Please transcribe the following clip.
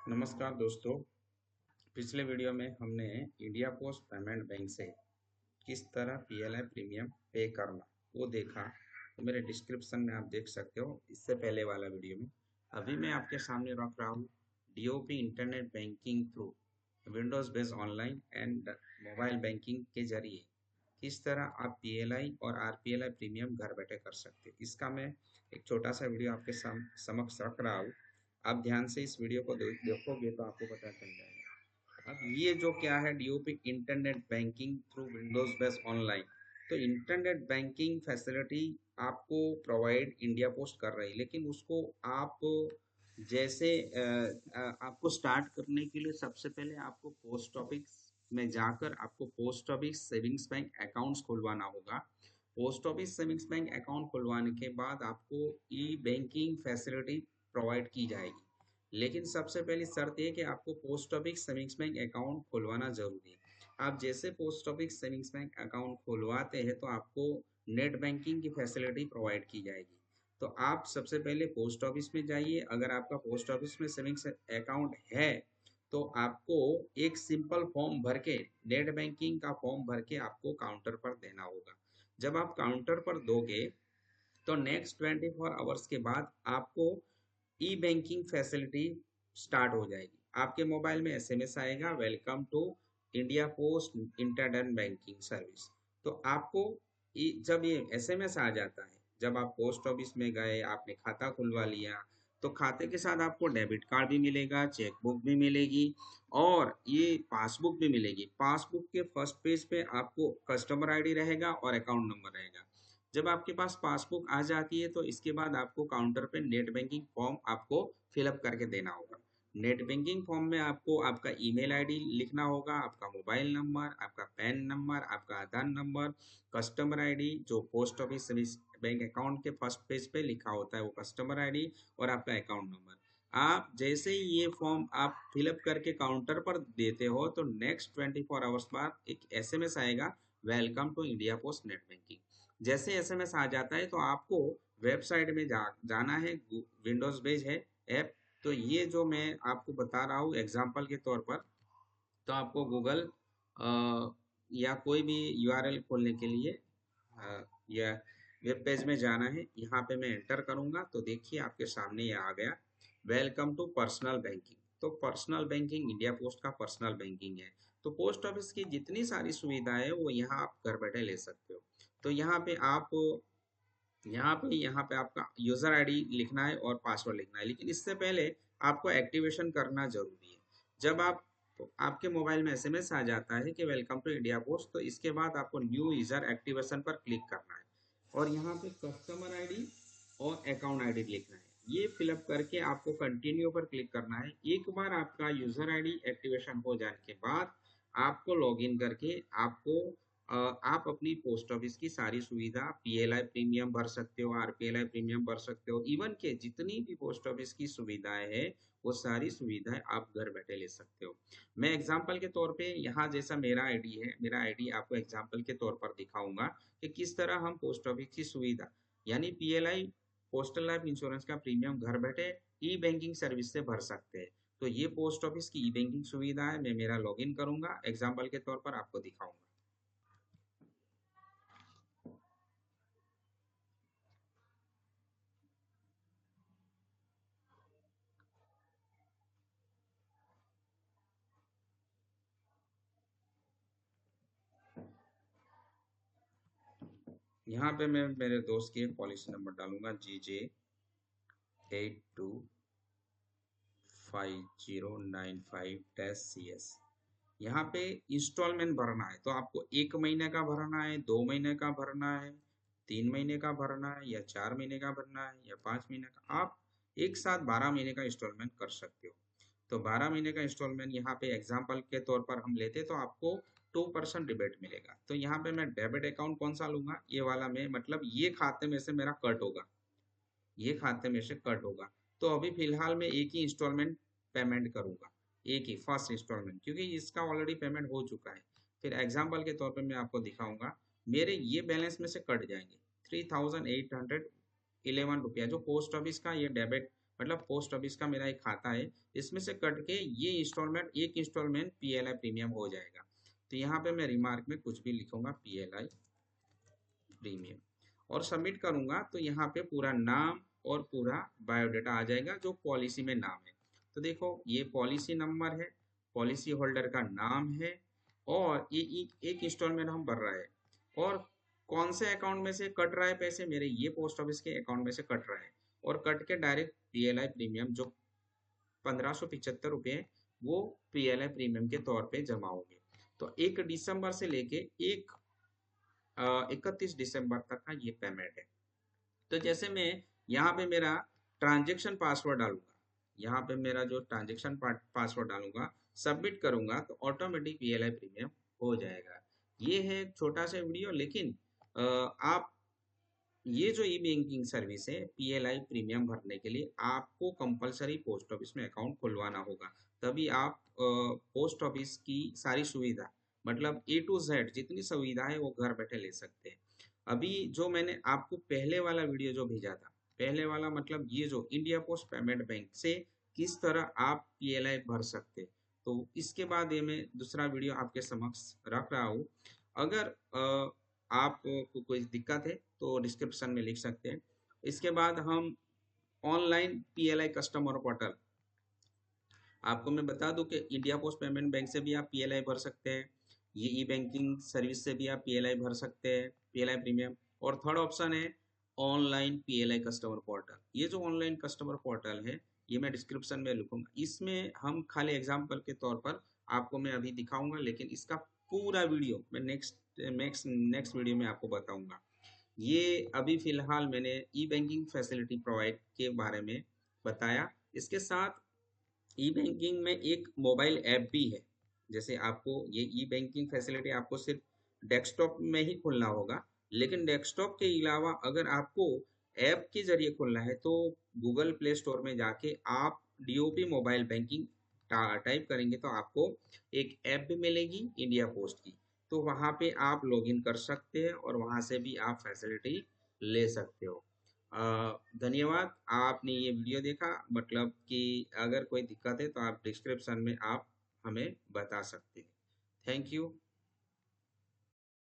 नमस्कार दोस्तों। पिछले वीडियो में हमने इंडिया पोस्ट पेमेंट बैंक से किस तरह पीएलआई प्रीमियम पे करना वो देखा। तो मेरे डिस्क्रिप्शन में आप देख सकते हो इससे पहले वाला वीडियो में। अभी मैं आपके सामने रख रहा हूँ DOP internet banking through Windows based online and mobile banking के जरिए किस तरह आप पीएलआई और आरपीएलआई प्रीमियम घर बैठे कर सकते हैं। इसका मैं एक छोटा सा वीडियो आपके समक्ष रख रहा हूँ। आप ध्यान से इस वीडियो को देखोगे तो आपको पता चल जाएगा। अब ये जो क्या है DOP internet banking through Windows based online, तो इंटरनेट बैंकिंग फैसिलिटी आपको प्रोवाइड इंडिया पोस्ट कर रही है, लेकिन उसको आप जैसे आपको स्टार्ट करने के लिए सबसे पहले आपको पोस्ट ऑफिस में जाकर आपको post office savings bank accounts खुलवाना होगा। Post office savings bank account खुलवाने के बाद आपको ई बैंकिंग फैसिलिटी प्रोवाइड की जाएगी, लेकिन सबसे पहली शर्त ये कि आपको post office savings bank account खुलवाना जरूरी है। आप जैसे post office savings bank account खुलवाते हैं तो आपको नेट बैंकिंग की फैसिलिटी प्रोवाइड की जाएगी। तो आप सबसे पहले पोस्ट ऑफिस में जाइए। अगर आपका पोस्ट ऑफिस में सेविंग्स अकाउंट है तो आपको एक सिंपल फॉर्म भर के, नेट बैंकिंग का फॉर्म भर के आपको काउंटर पर देना होगा। जब आप काउंटर पर दोगे तो नेक्स्ट 24 आवर्स के बाद आपको ई बैंकिंग फैसिलिटी स्टार्ट हो जाएगी। आपके मोबाइल में एसएमएस आएगा, welcome to India Post internet banking service. तो आपको जब ये एसएमएस आ जाता है, जब आप पोस्ट ऑफिस में गए, आपने खाता खुलवा लिया, तो खाते के साथ आपको डेबिट कार्ड भी मिलेगा, चेकबुक भी मिलेगी और ये पासबुक भी मिलेगी। पासबुक के फर्स्ट पेज पे आपको कस्टमर आईडी रहेगा और अकाउंट नंबर रहेगा। जब आपके पास पासबुक आ जाती है तो इसके बाद आपको काउंटर पे नेट बैंकिंग फॉर्म आपको फिलअप करके देना होगा। नेट बैंकिंग फॉर्म में आपको आपका ईमेल आईडी लिखना होगा, आपका मोबाइल नंबर, आपका पैन नंबर, आपका आधार नंबर, कस्टमर आईडी जो post office service bank account के फर्स्ट पेज पे लिखा होता है वो कस्टमर आईडी और आपका अकाउंट नंबर। आप जैसे ही ये फॉर्म आप फिलअप करके काउंटर पर देते हो तो नेक्स्ट 24 आवर्स बाद एक एसएमएस आएगा, welcome to India Post net banking. जैसे एसएमएस आ जाता है तो आपको वेबसाइट में जाना है, विंडोज बेस्ड है ऐप। तो ये जो मैं आपको बता रहा हूँ एग्जांपल के तौर पर, तो आपको गूगल या कोई भी यूआरएल खोलने के लिए या वेब पेज में जाना है। यहाँ पे मैं एंटर करूंगा तो देखिए आपके सामने ये आ गया, वेलकम टू पर्सनल बैंकिंग। तो पर्सनल बैंकिंग इंडिया पोस्ट का पर्सनल बैंकिंग है। तो पोस्ट ऑफिस की जितनी सारी सुविधाएं है वो यहाँ आप घर बैठे ले सकते हो। तो यहाँ पे आपका यूजर आईडी लिखना है और पासवर्ड लिखना है, लेकिन इससे पहले आपको एक्टिवेशन करना जरूरी है। जब आप तो आपके मोबाइल में एसएमएस आ जाता है कि वेलकम टू इंडिया पोस्ट, तो इसके बाद आपको न्यू यूजर एक्टिवेशन पर क्लिक करना है और यहाँ पे कस्टमर आईडी और अकाउंट आईडी लिखना है। ये फिलअप करके आपको कंटिन्यू पर क्लिक करना है। एक बार आपका यूजर आईडी एक्टिवेशन हो जाने के बाद आपको लॉगिन करके आप अपनी पोस्ट ऑफिस की सारी सुविधा, पीएलआई प्रीमियम भर सकते हो, आरपीएलआई प्रीमियम भर सकते हो, इवन के जितनी भी पोस्ट ऑफिस की सुविधाएं है वो सारी सुविधाएं आप घर बैठे ले सकते हो। मैं एग्जांपल के तौर पे यहाँ जैसा मेरा आईडी है, मेरा आईडी आपको एग्जांपल के तौर पर दिखाऊंगा कि किस तरह हम पोस्ट ऑफिस की सुविधा यानी पीएलआई पोस्टल लाइफ इंश्योरेंस का प्रीमियम घर बैठे ई बैंकिंग सर्विस से भर सकते हैं। तो ये पोस्ट ऑफिस की ई बैंकिंग सुविधा है। मैं मेरा लॉगिन करूंगा, एग्जाम्पल के तौर पर आपको दिखाऊंगा। यहाँ पे मैं मेरे दोस्त की एक पॉलिसी नंबर डालूंगा, GJ825095-CS। यहाँ पे इंस्टॉलमेंट भरना है, तो आपको 1 महीने का भरना है, 2 महीने का भरना है, 3 महीने का भरना है या 4 महीने का भरना है या 5 महीने का। आप एक साथ 12 महीने का इंस्टॉलमेंट कर सकते हो। तो 12 महीने का इंस्टॉलमेंट यहाँ पे एग्जाम्पल के तौर पर हम लेते तो आपको 2% रिबेट मिलेगा। तो यहाँ पे मैं डेबिट अकाउंट कौन सा लूंगा, ये वाला में, मतलब ये खाते में से मेरा कट होगा, ये खाते में से कट होगा। तो अभी फिलहाल मैं एक ही इंस्टॉलमेंट पेमेंट करूंगा, एक ही फर्स्ट इंस्टॉलमेंट, क्योंकि इसका ऑलरेडी पेमेंट हो चुका है। फिर एग्जाम्पल के तौर पर मैं आपको दिखाऊंगा, मेरे ये बैलेंस में से कट जाएंगे 3811 रुपया, जो पोस्ट ऑफिस का ये डेबिट मतलब पोस्ट ऑफिस का मेरा एक खाता है, इसमें से कट के ये इंस्टॉलमेंट, एक इंस्टॉलमेंट पीएलआई प्रीमियम हो जाएगा। तो यहाँ पे मैं रिमार्क में कुछ भी लिखूंगा पीएलआई प्रीमियम और सबमिट करूंगा, तो यहाँ पे पूरा नाम और पूरा बायोडाटा आ जाएगा जो पॉलिसी में नाम है। तो देखो ये पॉलिसी नंबर है, पॉलिसी होल्डर का नाम है, और ये एक इंस्टॉलमेंट हम भर रहा है, और कौन से अकाउंट में से कट रहा है पैसे, मेरे ये पोस्ट ऑफिस के अकाउंट में से कट रहा है, और कट के डायरेक्ट पीएलआई प्रीमियम जो 1575 रुपये वो पीएलआई प्रीमियम के तौर पे जमा होंगे। तो 1 दिसंबर से लेके 31 दिसंबर तक का ये पेमेंट है। तो जैसे मैं यहाँ पे मेरा ट्रांजेक्शन पासवर्ड डालूंगा, यहाँ पे मेरा जो ट्रांजेक्शन पासवर्ड डालूंगा, सबमिट करूंगा, तो ऑटोमेटिक पीएलआई प्रीमियम हो जाएगा। ये है एक छोटा सा वीडियो, लेकिन आप ये जो ई बैंकिंग सर्विस है, पीएलआई प्रीमियम भरने के लिए आपको कंपलसरी पोस्ट ऑफिस में अकाउंट खुलवाना होगा, तभी आप पोस्ट ऑफिस की सारी सुविधा, मतलब A to Z जितनी सुविधा है वो घर बैठे ले सकते हैं। अभी जो मैंने आपको पहले वाला वीडियो जो भेजा था, पहले वाला मतलब ये जो इंडिया पोस्ट पेमेंट बैंक से किस तरह आप पीएलआई भर सकते हैं, तो इसके बाद ये मैं दूसरा वीडियो आपके समक्ष रख रहा हूँ। अगर आपको कोई दिक्कत है तो डिस्क्रिप्शन में लिख सकते हैं। इसके बाद हम ऑनलाइन पीएलआई कस्टमर पोर्टल, आपको मैं बता दूं कि इंडिया पोस्ट पेमेंट बैंक से भी आप पीएलआई भर सकते हैं, ये ई बैंकिंग सर्विस से भी आप पीएलआई भर सकते हैं, पीएलआई प्रीमियम। और थर्ड ऑप्शन है ऑनलाइन पीएलआई कस्टमर पोर्टल। ये जो ऑनलाइन कस्टमर पोर्टल है ये मैं डिस्क्रिप्शन में लिखूंगा, इसमें हम खाली एग्जाम्पल के तौर पर आपको मैं अभी दिखाऊंगा, लेकिन इसका पूरा वीडियो मैं नेक्स्ट वीडियो में आपको बताऊंगा। ये अभी फिलहाल मैंने ई बैंकिंग फैसिलिटी प्रोवाइड के बारे में बताया। इसके साथ ई बैंकिंग में एक मोबाइल ऐप भी है। जैसे आपको ये ई बैंकिंग फैसिलिटी आपको सिर्फ डेस्कटॉप में ही खोलना होगा, लेकिन डेस्कटॉप के अलावा अगर आपको ऐप के जरिए खोलना है तो गूगल प्ले स्टोर में जाके आप डीओपी मोबाइल बैंकिंग टाइप करेंगे तो आपको एक ऐप भी मिलेगी इंडिया पोस्ट की, तो वहाँ पे आप लॉगिन कर सकते हैं और वहाँ से भी आप फैसिलिटी ले सकते हो। धन्यवाद, आपने ये वीडियो देखा, मतलब कि अगर कोई दिक्कत है तो आप डिस्क्रिप्शन में आप हमें बता सकते हैं। Thank you.